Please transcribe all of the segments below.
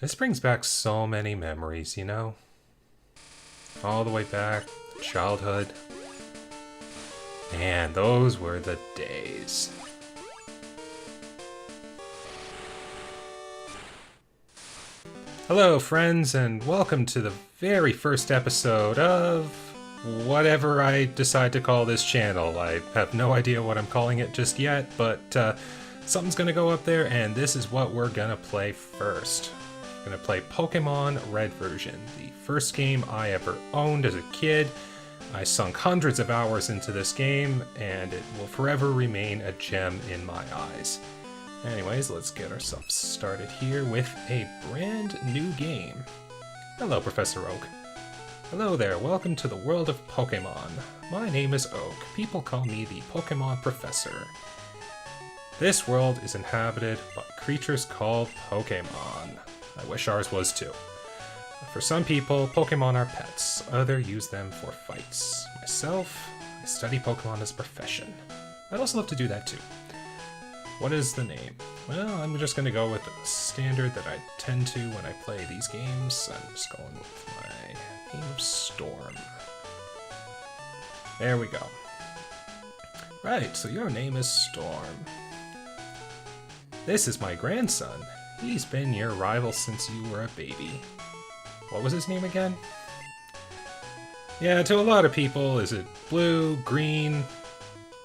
This brings back so many memories, you know? All the way back to childhood. Man, those were the days. Hello, friends, and welcome to the very first episode of whatever I decide to call this channel. I have no idea what I'm calling it just yet, but something's gonna go up there, and this is what we're gonna play first. We're gonna play Pokemon Red version, the first game I ever owned as a kid. I sunk hundreds of hours into this game, and it will forever remain a gem in my eyes. Anyways, let's get ourselves started here with a brand new game. Hello, Professor Oak. Hello there, welcome to the world of Pokemon. My name is Oak. People call me the Pokemon Professor. This world is inhabited by creatures called Pokemon. I wish ours was too. For some people, Pokemon are pets. Others use them for fights. Myself, I study Pokemon as a profession. I'd also love to do that too. What is the name? Well, I'm just going to go with the standard that I tend to when I play these games. I'm just going with my name of Storm. There we go. Right, so your name is Storm. This is my grandson. He's been your rival since you were a baby. What was his name again? Yeah, to a lot of people, is it blue, green,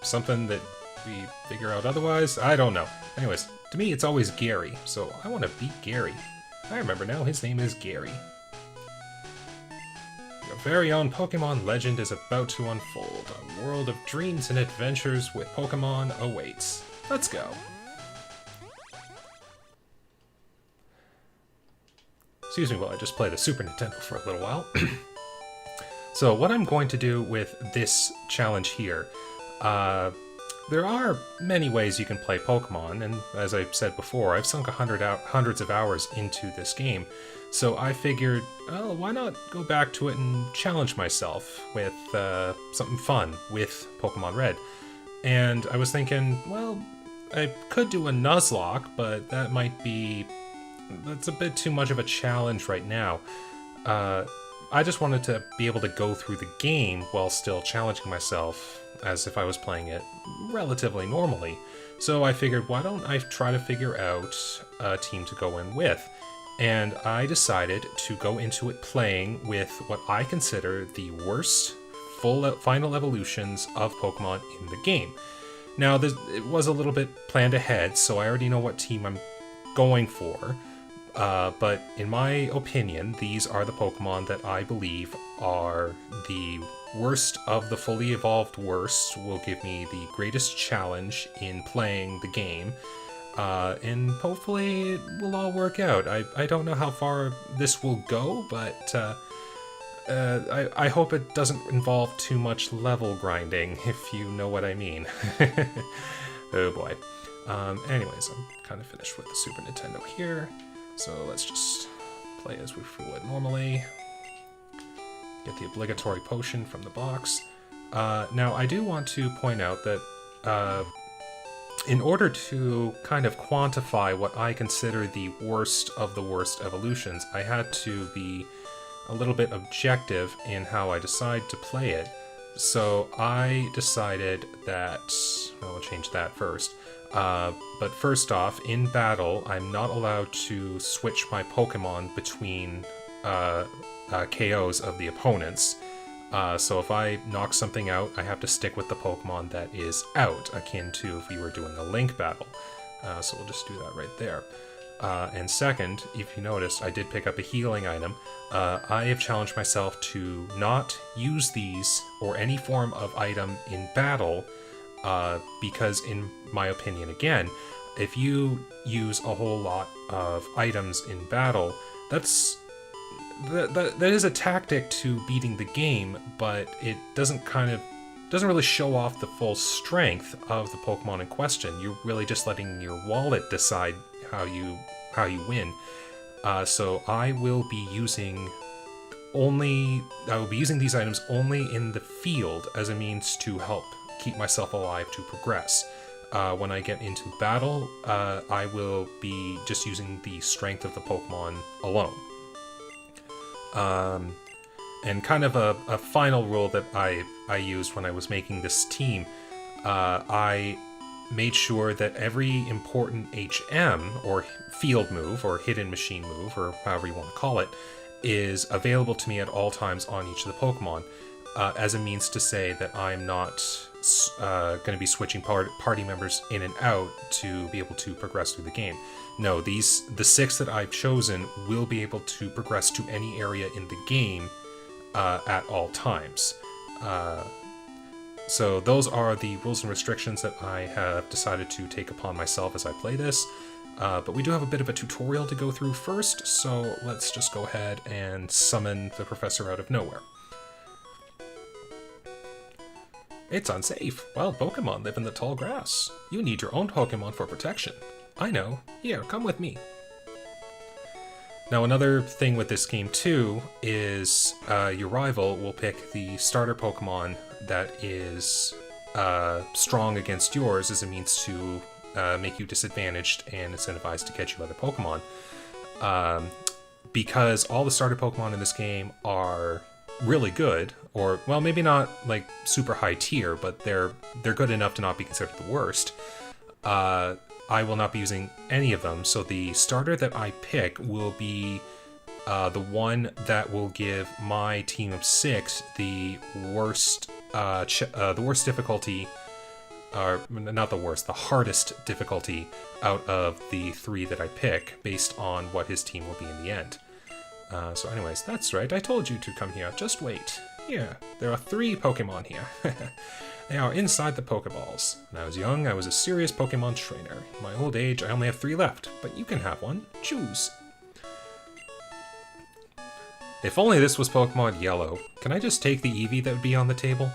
something that we figure out otherwise? I don't know. Anyways, to me it's always Gary, so I want to beat Gary. I remember now, his name is Gary. Your very own Pokemon legend is about to unfold. A world of dreams and adventures with Pokemon awaits. Let's go. Excuse me while I just play the Super Nintendo for a little while. So what I'm going to do with this challenge here, there are many ways you can play Pokemon, and as I've said before, I've sunk hundreds of hours into this game, so I figured, oh, why not go back to it and challenge myself with something fun with Pokemon Red. And I was thinking, well, I could do a Nuzlocke, but that's a bit too much of a challenge right now. I just wanted to be able to go through the game while still challenging myself as if I was playing it relatively normally. So I figured, why don't I try to figure out a team to go in with? And I decided to go into it playing with what I consider the worst final evolutions of Pokemon in the game. Now, it was a little bit planned ahead, so I already know what team I'm going for. But in my opinion, these are the Pokemon that I believe are the worst of the fully evolved worst, will give me the greatest challenge in playing the game, and hopefully it will all work out. I don't know how far this will go, but I hope it doesn't involve too much level grinding, if you know what I mean. Oh boy. Anyways, I'm kind of finished with the Super Nintendo here. So let's just play as we would normally. Get the obligatory potion from the box. Now, I do want to point out that in order to kind of quantify what I consider the worst of the worst evolutions, I had to be a little bit objective in how I decide to play it. So I decided that, well, I'll change that first. But first off, in battle, I'm not allowed to switch my Pokemon between KOs of the opponents. So if I knock something out, I have to stick with the Pokemon that is out, akin to if we were doing a Link battle. So we'll just do that right there. And second, if you noticed, I did pick up a healing item. I have challenged myself to not use these or any form of item in battle, because in my opinion, again, if you use a whole lot of items in battle, that is a tactic to beating the game, but it doesn't really show off the full strength of the Pokemon in question. You're really just letting your wallet decide how you win. So I will be using these items only in the field as a means to help keep myself alive to progress. when I get into battle, I will be just using the strength of the Pokemon alone. And kind of a final rule that I used when I was making this team, I made sure that every important HM, or field move, or hidden machine move, or however you want to call it, is available to me at all times on each of the Pokemon, as a means to say that I'm not going to be switching party members in and out to be able to progress through the game. No, the 6 that I've chosen will be able to progress to any area in the game at all times. So those are the rules and restrictions that I have decided to take upon myself as I play this. But we do have a bit of a tutorial to go through first, so let's just go ahead and summon the professor out of nowhere. It's unsafe. Wild Pokemon live in the tall grass. You need your own Pokemon for protection. I know. Here, come with me. Now, another thing with this game, too, is your rival will pick the starter Pokemon that is strong against yours as a means to make you disadvantaged and incentivized to catch you other Pokemon. Because all the starter Pokemon in this game are really good, or, well, maybe not, like, super high tier, but they're good enough to not be considered the worst. I will not be using any of them, so the starter that I pick will be the one that will give my team of 6 the worst difficulty, or not the worst, the hardest difficulty out of the 3 that I pick, based on what his team will be in the end. So anyways, that's right, I told you to come here, just wait. Here, there are 3 Pokemon here. They are inside the Pokeballs. When I was young, I was a serious Pokemon trainer. In my old age, I only have 3 left, but you can have one. Choose. If only this was Pokemon Yellow. Can I just take the Eevee that would be on the table?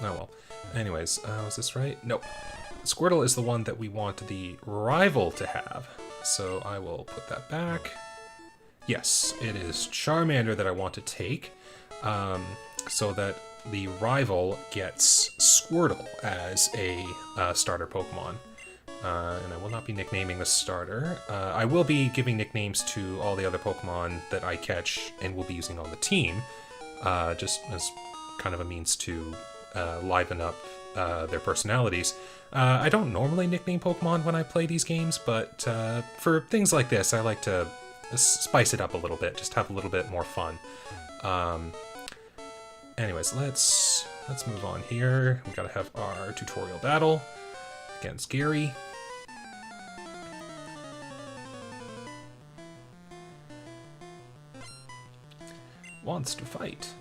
Oh well. Anyways, was this right? Nope. Squirtle is the one that we want the rival to have. So I will put that back. Yes, it is Charmander that I want to take. So that the rival gets Squirtle as a starter Pokemon. And I will not be nicknaming the starter. I will be giving nicknames to all the other Pokemon that I catch and will be using on the team, just as kind of a means to liven up their personalities. I don't normally nickname Pokemon when I play these games, but for things like this, I like to spice it up a little bit, just have a little bit more fun. Anyways, let's move on here. We gotta have our tutorial battle against Gary. Wants to fight.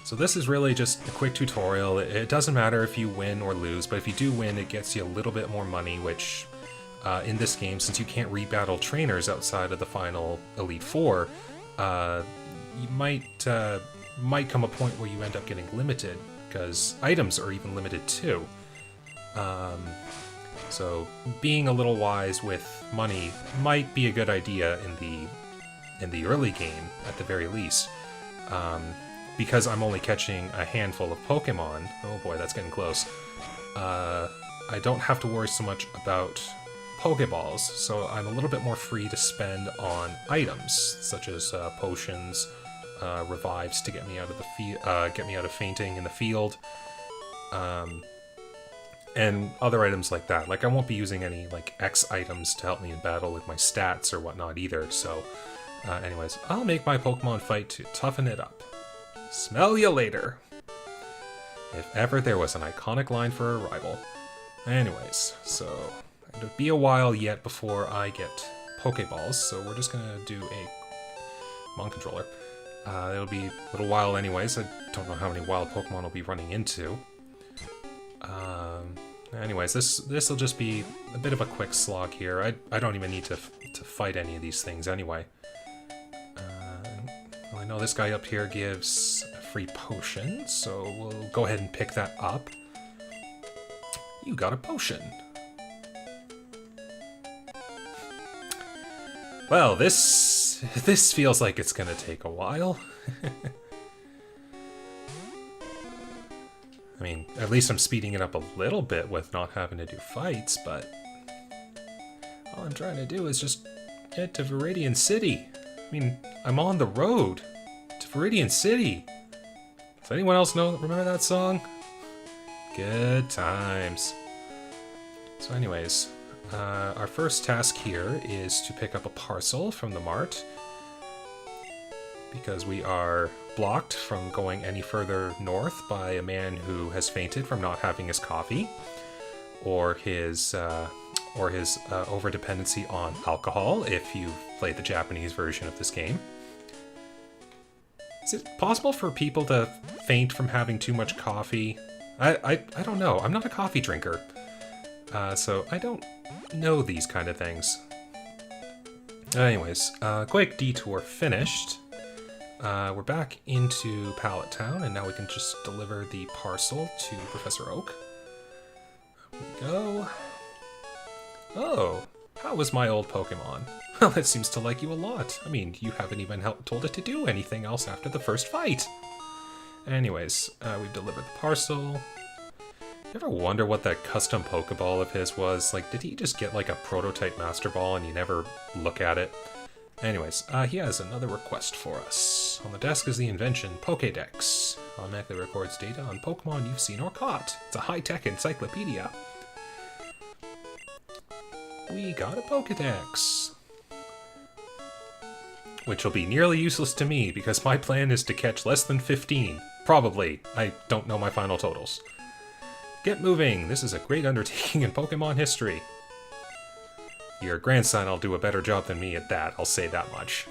So this is really just a quick tutorial. It doesn't matter if you win or lose, but if you do win, it gets you a little bit more money, which in this game, since you can't rebattle trainers outside of the final Elite Four, you might come a point where you end up getting limited, because items are even limited too. So being a little wise with money might be a good idea in the early game, at the very least. Because I'm only catching a handful of Pokemon, oh boy, that's getting close, I don't have to worry so much about Pokeballs, so I'm a little bit more free to spend on items, such as potions, revives to get me out of get me out of fainting in the field, and other items like that. Like, I won't be using any, like, X items to help me in battle with my stats or whatnot either, so anyways, I'll make my Pokemon fight to toughen it up. Smell ya later! If ever there was an iconic line for a rival. Anyways, so it'll be a while yet before I get Pokeballs, so we're just gonna do a Mon Controller. It'll be a little while anyways, I don't know how many wild Pokemon I'll be running into. Anyways, this will just be a bit of a quick slog here. I don't even need to fight any of these things anyway. Well, I know this guy up here gives a free potion, so we'll go ahead and pick that up. You got a potion. Well, this feels like it's gonna take a while. I mean, at least I'm speeding it up a little bit with not having to do fights, but all I'm trying to do is just get to Viridian City. I mean, I'm on the road to Viridian City. Does anyone else remember that song? Good times. So anyways, our first task here is to pick up a parcel from the mart, because we are blocked from going any further north by a man who has fainted from not having his coffee, or his over-dependency on alcohol, if you've played the Japanese version of this game. Is it possible for people to faint from having too much coffee? I don't know. I'm not a coffee drinker, so I don't know these kind of things. Anyways, quick detour finished. We're back into Pallet Town, and now we can just deliver the parcel to Professor Oak. There we go. Oh, how was my old Pokemon? Well, it seems to like you a lot. I mean, you haven't even told it to do anything else after the first fight. Anyways, we've delivered the parcel. You ever wonder what that custom Pokeball of his was? Like, did he just get like a prototype Master Ball and you never look at it? Anyways, he has another request for us. On the desk is the invention Pokédex. Automatically records data on Pokemon you've seen or caught. It's a high-tech encyclopedia. We got a Pokédex. Which will be nearly useless to me, because my plan is to catch less than 15. Probably. I don't know my final totals. Get moving! This is a great undertaking in Pokemon history. Your grandson will do a better job than me at that, I'll say that much.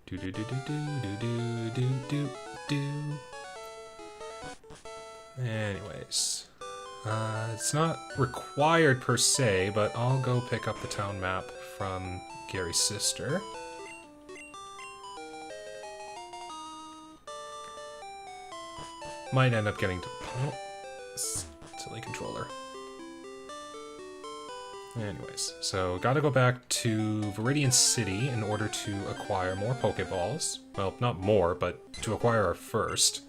Do do do do do do do do do. Anyways, it's not required per se, but I'll go pick up the town map from Gary's sister. Might end up getting to... Oh, silly controller. Anyways, so gotta go back to Viridian City in order to acquire more Pokeballs. Well, not more, but to acquire our first.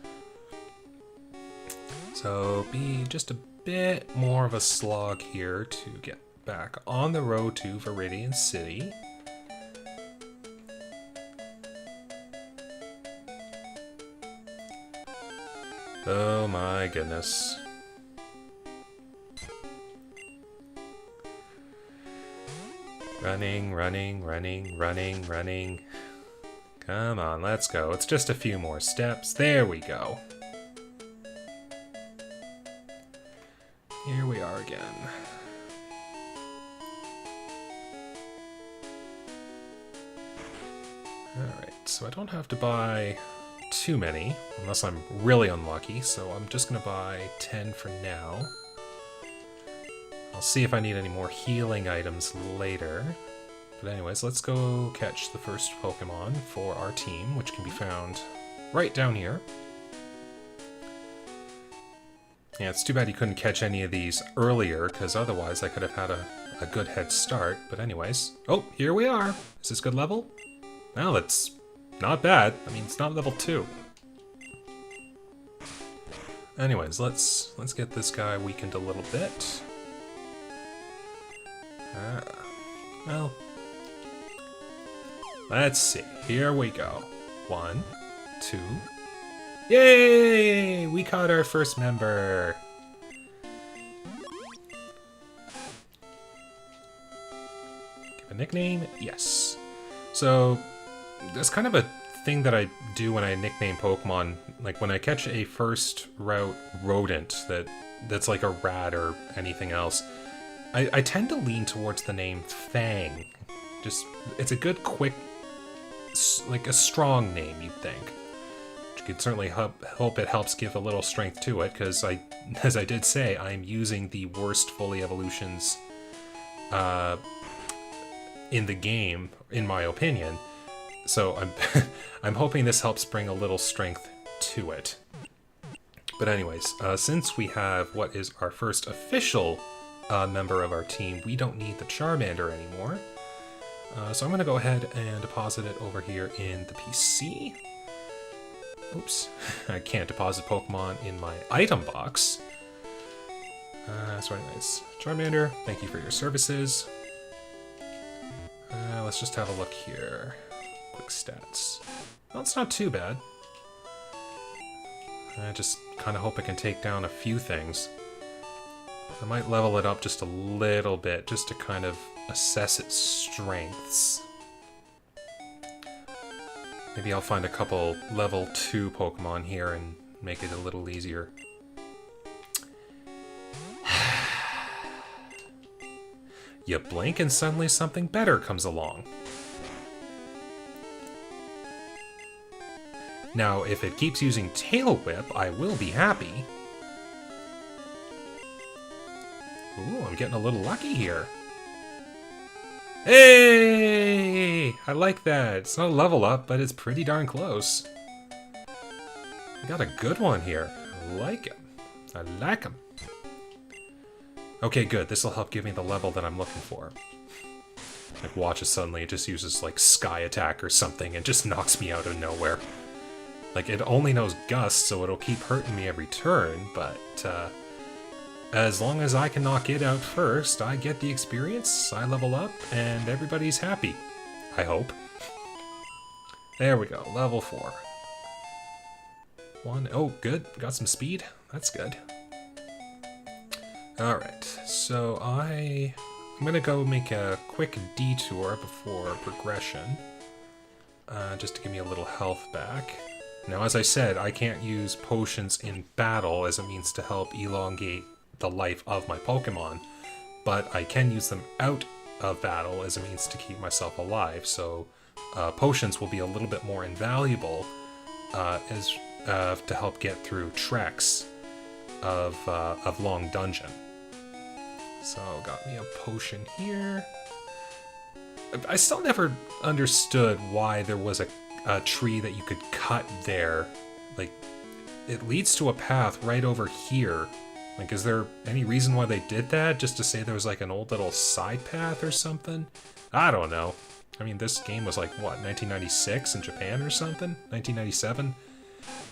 So be just a bit more of a slog here to get back on the road to Viridian City. Oh my goodness. Running, running, running, running, running. Come on, let's go. It's just a few more steps. There we go. Here we are again. Alright, so I don't have to buy too many, unless I'm really unlucky, so I'm just gonna buy 10 for now. I'll see if I need any more healing items later. But anyways, let's go catch the first Pokemon for our team, which can be found right down here. Yeah, it's too bad you couldn't catch any of these earlier, because otherwise I could have had a good head start. But anyways, oh, here we are. Is this good level? Well, it's not bad. I mean, it's not level 2. Anyways, let's get this guy weakened a little bit. Well, let's see. Here we go. 1, 2. Yay! We caught our first member. Give a nickname? Yes. So, that's kind of a thing that I do when I nickname Pokemon. Like when I catch a first route rodent that's like a rat or anything else, I tend to lean towards the name Fang. Just, it's a good, quick, like a strong name, you'd think. Which could certainly hope it helps give a little strength to it, because as I did say, I'm using the worst fully evolutions in the game, in my opinion. So I'm hoping this helps bring a little strength to it. But anyways, since we have what is our first official member of our team, we don't need the Charmander anymore. So I'm going to go ahead and deposit it over here in the PC. Oops. I can't deposit Pokemon in my item box. So anyways, Charmander, thank you for your services. Let's just have a look here. Quick stats. Well, it's not too bad. I just kind of hope I can take down a few things. I might level it up just a little bit, just to kind of assess its strengths. Maybe I'll find a couple level 2 Pokemon here and make it a little easier. You blink and suddenly something better comes along. Now, if it keeps using Tail Whip, I will be happy. Ooh, I'm getting a little lucky here. Hey! I like that. It's not a level up, but it's pretty darn close. I got a good one here. I like him. I like him. Okay, good. This will help give me the level that I'm looking for. Like, watch it suddenly, it just uses, like, Sky Attack or something and just knocks me out of nowhere. Like, it only knows Gust, so it'll keep hurting me every turn, but, as long as I can knock it out first, I get the experience, I level up, and everybody's happy. I hope. There we go, level 4. Oh, good. Got some speed. That's good. Alright, so I'm gonna go make a quick detour before progression. Just to give me a little health back. Now, as I said, I can't use potions in battle as a means to help elongate the life of my Pokemon, but I can use them out of battle as a means to keep myself alive, so potions will be a little bit more invaluable to help get through treks of Long Dungeon. So, got me a potion here. I still never understood why there was a tree that you could cut there. Like, it leads to a path right over here. Like, is there any reason why they did that? Just to say there was like an old little side path or something? I don't know. I mean, this game was like, what, 1996 in Japan or something? 1997?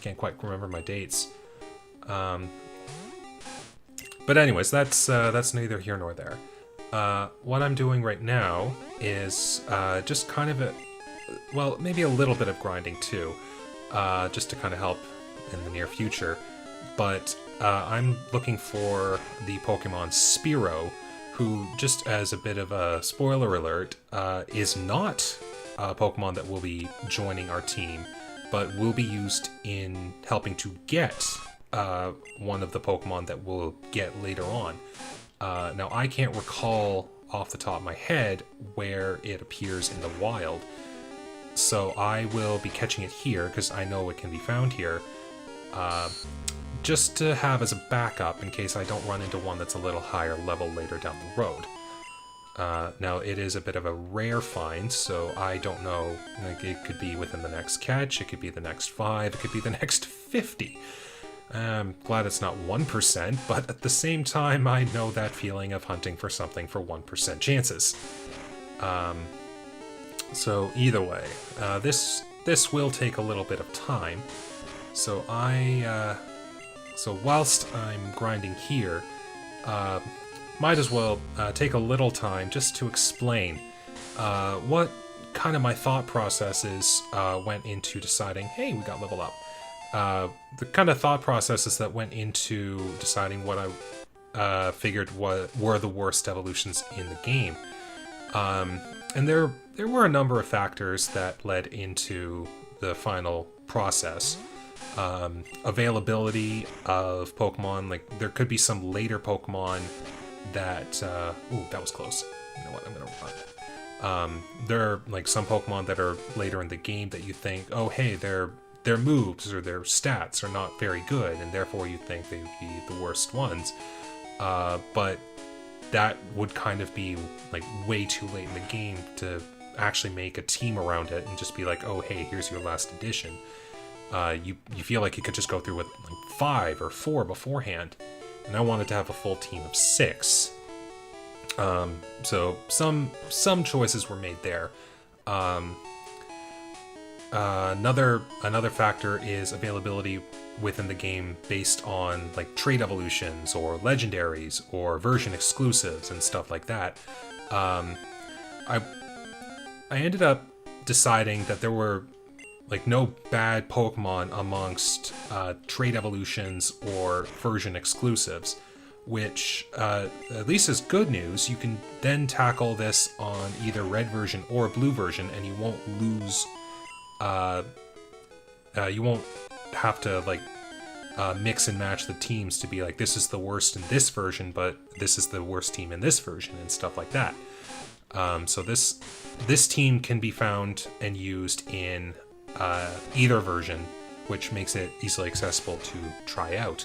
Can't quite remember my dates. But anyways, that's neither here nor there. What I'm doing right now is just kind of well, maybe a little bit of grinding too, just to kind of help in the near future. But I'm looking for the Pokemon Spearow, who, just as a bit of a spoiler alert, is not a Pokemon that will be joining our team, but will be used in helping to get one of the Pokemon that we'll get later on. Now, I can't recall off the top of my head where it appears in the wild, so I will be catching it here, because I know it can be found here, just to have as a backup in case I don't run into one that's a little higher level later down the road. Now, it is a bit of a rare find, so I don't know, like, it could be within the next catch, it could be the next 5, it could be the next 50. I'm glad it's not 1%, but at the same time, I know that feeling of hunting for something for 1% chances. So either way, this will take a little bit of time. So so whilst I'm grinding here, might as well take a little time just to explain what kind of my thought processes went into deciding, hey, we got level up. The kind of thought processes that went into deciding what I figured were the worst evolutions in the game. And there were a number of factors that led into the final process. Availability of Pokemon, like there could be some later Pokemon that, ooh, that was close. You know what, I'm gonna run. There are like some Pokemon that are later in the game that you think, oh hey, their moves or their stats are not very good, and therefore you think they'd be the worst ones. But that would kind of be like way too late in the game to actually make a team around it and just be like, oh hey, here's your last edition. You feel like you could just go through with like 5 or 4 beforehand, and I wanted to have a full team of 6. So some choices were made there. Another factor is availability within the game based on like trait evolutions or legendaries or version exclusives and stuff like that. I ended up deciding that there were like no bad Pokemon amongst trait evolutions or version exclusives, which at least is good news. You can then tackle this on either red version or blue version, and you won't lose. You won't have to like mix and match the teams to be like, this is the worst in this version, but this is the worst team in this version, and stuff like that. So this team can be found and used in either version, which makes it easily accessible to try out.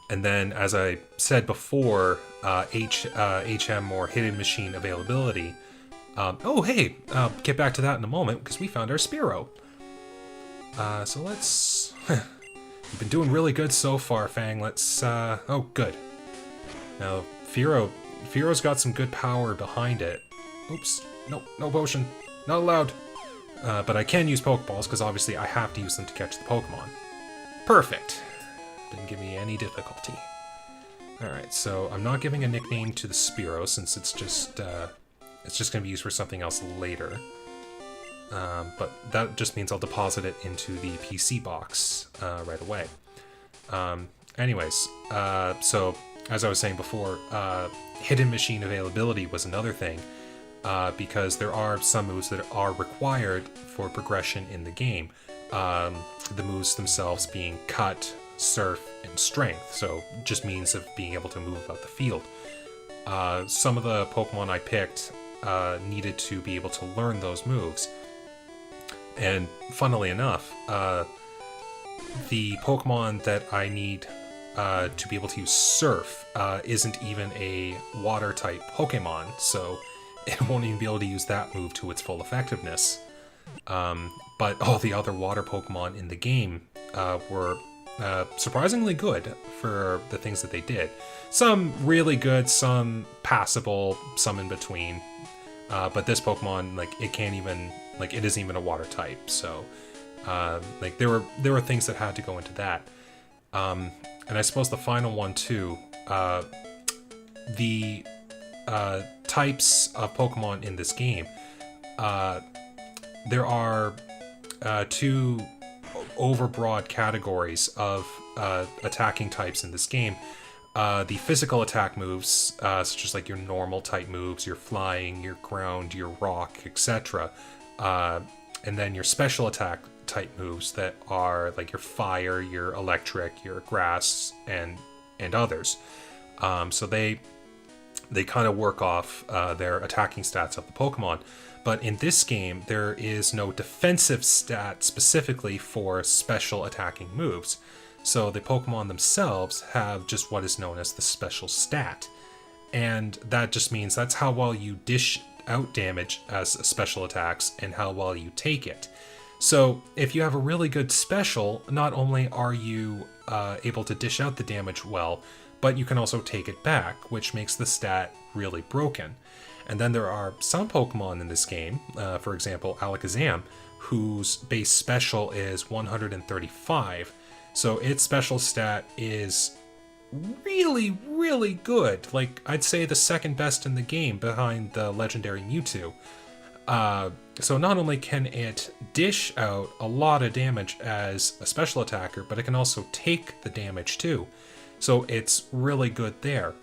And then, as I said before, HM or Hidden Machine availability. I'll get back to that in a moment, because we found our Spearow. So let's... You've been doing really good so far, Fang. Let's... Oh, good. Now, Fearo's got some good power behind it. Oops. No potion. Not allowed. But I can use Pokeballs, because obviously I have to use them to catch the Pokemon. Perfect. Didn't give me any difficulty. Alright, so I'm not giving a nickname to the Spearow, since it's just going to be used for something else later. But that just means I'll deposit it into the PC box right away. Anyways, so as I was saying before, Hidden Machine availability was another thing, because there are some moves that are required for progression in the game. The moves themselves being Cut, Surf, and Strength, so just means of being able to move about the field. Some of the Pokemon I picked needed to be able to learn those moves. And funnily enough, the Pokemon that I need to be able to use Surf isn't even a Water-type Pokemon, so it won't even be able to use that move to its full effectiveness. But all the other Water Pokemon in the game were surprisingly good for the things that they did. Some really good, some passable, some in between. But this Pokemon, like, it can't even, like, it isn't even a water type, so, like, there were things that had to go into that. And I suppose the final one, too, the types of Pokemon in this game, there are two overbroad categories of attacking types in this game. The physical attack moves, such as like your normal type moves, your flying, your ground, your rock, etc. And then your special attack type moves that are like your fire, your electric, your grass, and others. So they kind of work off their attacking stats of the Pokemon. But in this game, there is no defensive stat specifically for special attacking moves. So the Pokemon themselves have just what is known as the special stat. And that just means that's how well you dish out damage as special attacks and how well you take it. So if you have a really good special, not only are you able to dish out the damage well, but you can also take it back, which makes the stat really broken. And then there are some Pokemon in this game, for example, Alakazam, whose base special is 135. So its special stat is really, really good. Like, I'd say the second best in the game behind the legendary Mewtwo. So not only can it dish out a lot of damage as a special attacker, but it can also take the damage too. So it's really good there.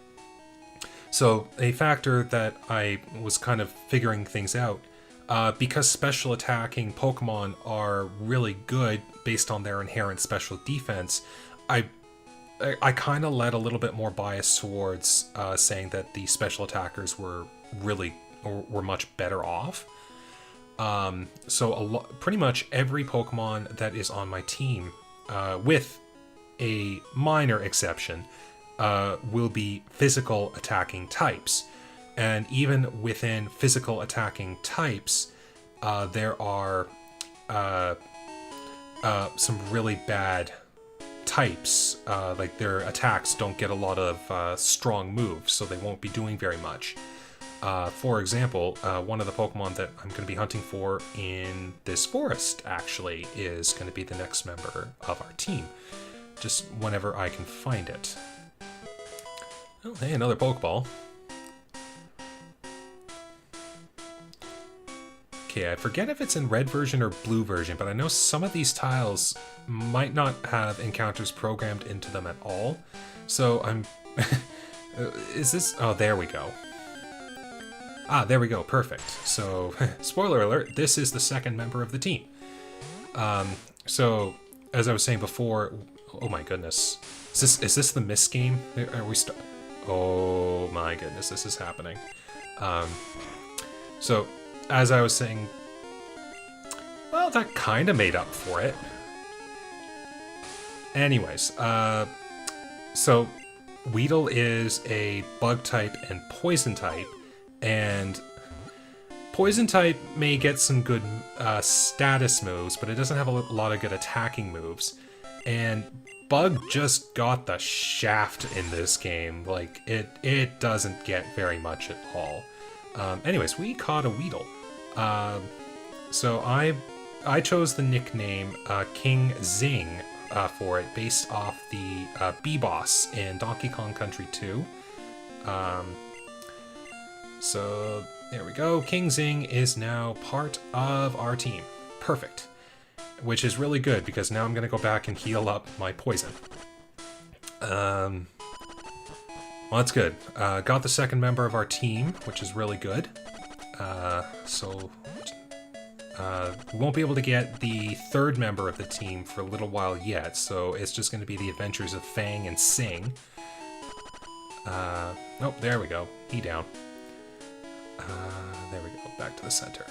So a factor that I was kind of figuring things out, because special attacking Pokemon are really good based on their inherent special defense, I kind of led a little bit more bias towards saying that the special attackers were much better off. So pretty much every Pokemon that is on my team, with a minor exception, will be physical attacking types. And even within physical attacking types, there are some really bad types. Like their attacks don't get a lot of strong moves, so they won't be doing very much. For example, one of the Pokemon that I'm going to be hunting for in this forest, actually, is going to be the next member of our team. Just whenever I can find it. Oh, hey, another Pokeball. Okay, I forget if it's in red version or blue version, but I know some of these tiles might not have encounters programmed into them at all. So I'm... is this... Oh, there we go. Ah, there we go. Perfect. So, spoiler alert, this is the second member of the team. So, as I was saying before... Oh my goodness. Is this the Mist game? Are we Oh my goodness, this is happening. So... As I was saying, well, that kind of made up for it. Anyways, so Weedle is a bug type and poison type, and poison type may get some good status moves, but it doesn't have a lot of good attacking moves. And bug just got the shaft in this game. Like, it doesn't get very much at all. Anyways, we caught a Weedle. So I chose the nickname King Zing for it, based off the B-Boss in Donkey Kong Country 2. So there we go. King Zing is now part of our team. Perfect. Which is really good, because now I'm going to go back and heal up my poison. Well, that's good. Got the second member of our team, which is really good. So we won't be able to get the third member of the team for a little while yet, so it's just going to be the adventures of Fang and Sing. Oh, there we go. He down. There we go. Back to the center.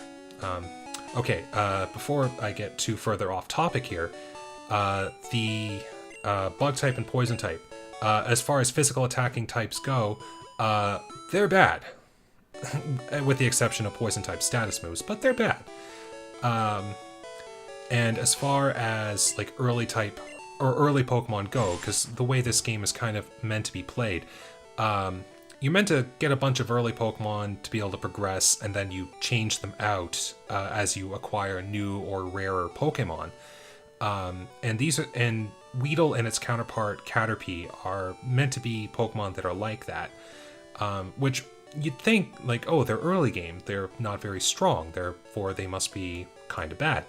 Okay, before I get too further off topic here, the bug type and poison type, as far as physical attacking types go, they're bad. With the exception of poison type status moves, but they're bad. And as far as like early type or early Pokemon go, because the way this game is kind of meant to be played, you're meant to get a bunch of early Pokemon to be able to progress, and then you change them out as you acquire new or rarer Pokemon. And Weedle and its counterpart Caterpie are meant to be Pokemon that are like that, which you'd think, like, oh, they're early game, they're not very strong, therefore they must be kind of bad.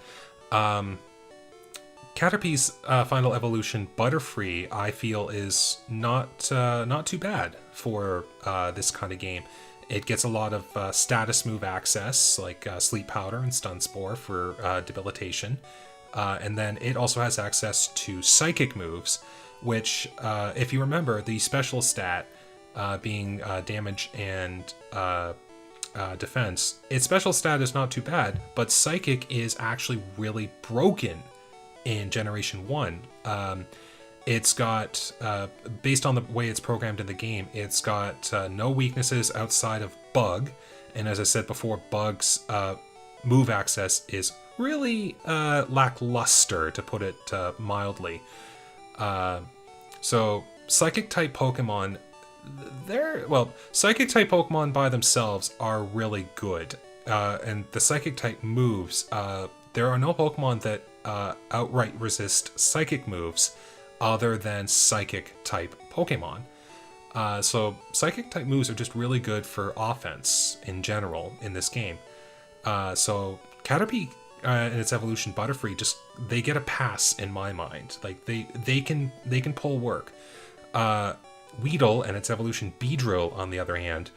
Caterpie's final evolution, Butterfree, I feel is not too bad for this kind of game. It gets a lot of status move access, like Sleep Powder and Stun Spore for debilitation. And then it also has access to psychic moves, which, if you remember, the special stat being damage and defense, its special stat is not too bad, but psychic is actually really broken in Generation 1. It's got, based on the way it's programmed in the game, it's got no weaknesses outside of Bug, and as I said before, Bug's move access is really lackluster, to put it mildly. So psychic type Pokemon, psychic type Pokemon by themselves are really good, and the psychic type moves, there are no Pokemon that outright resist psychic moves other than psychic type Pokemon. So psychic type moves are just really good for offense in general in this game. So Caterpie and its evolution Butterfree, they get a pass in my mind. Like they can pull work. Weedle and its evolution Beedrill, on the other hand,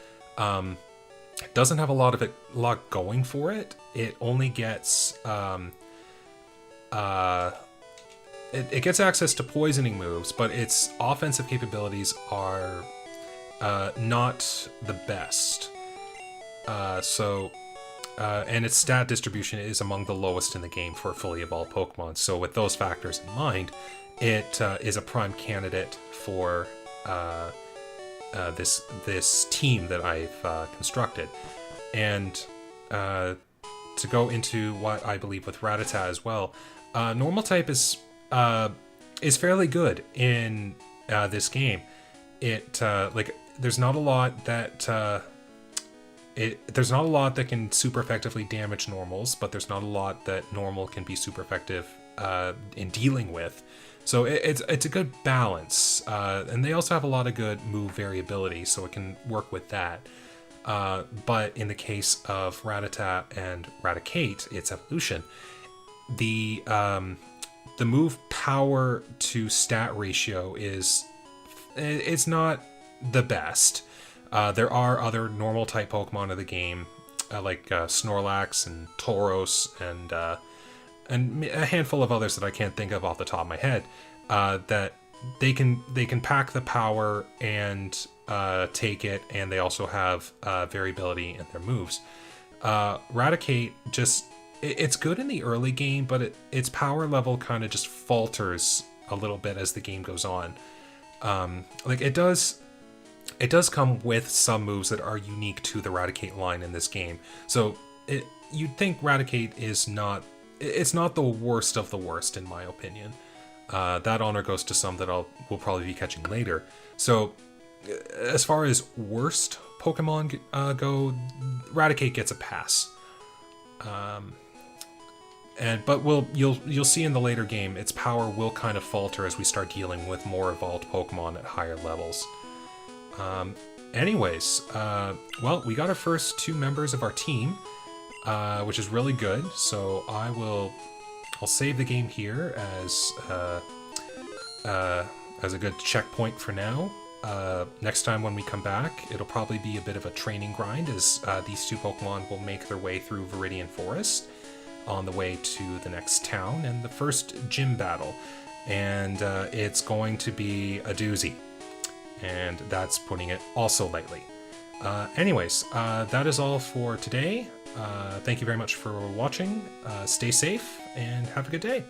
doesn't have a lot going for it. It only gets it gets access to poisoning moves, but its offensive capabilities are not the best. And its stat distribution is among the lowest in the game for fully evolved Pokemon. So with those factors in mind, it is a prime candidate for this team that I've constructed. And to go into what I believe with Rattata as well, normal type is fairly good in this game. There's not a lot that there's not a lot that can super effectively damage normals, but there's not a lot that normal can be super effective in dealing with. So it's a good balance, and they also have a lot of good move variability, so it can work with that. But in the case of Rattata and Raticate, its evolution, the move power to stat ratio it's not the best. There are other normal type Pokemon of the game, like Snorlax and Tauros and a handful of others that I can't think of off the top of my head, that they can pack the power and take it, and they also have variability in their moves. Raticate it's good in the early game, but its power level kind of just falters a little bit as the game goes on. Like it does come with some moves that are unique to the Raticate line in this game. So you'd think Raticate it's not the worst of the worst in my opinion. That honor goes to some that we'll probably be catching later. So as far as worst Pokemon go, Raticate gets a pass. But you'll see in the later game, its power will kind of falter as we start dealing with more evolved Pokemon at higher levels. Anyways, well, we got our first 2 members of our team, which is really good. So I'll save the game here as a good checkpoint for now. Next time when we come back, it'll probably be a bit of a training grind as these 2 Pokemon will make their way through Viridian Forest on the way to the next town and the first gym battle. And it's going to be a doozy. And that's putting it also lightly. Anyways, that is all for today. Thank you very much for watching. Stay safe and have a good day.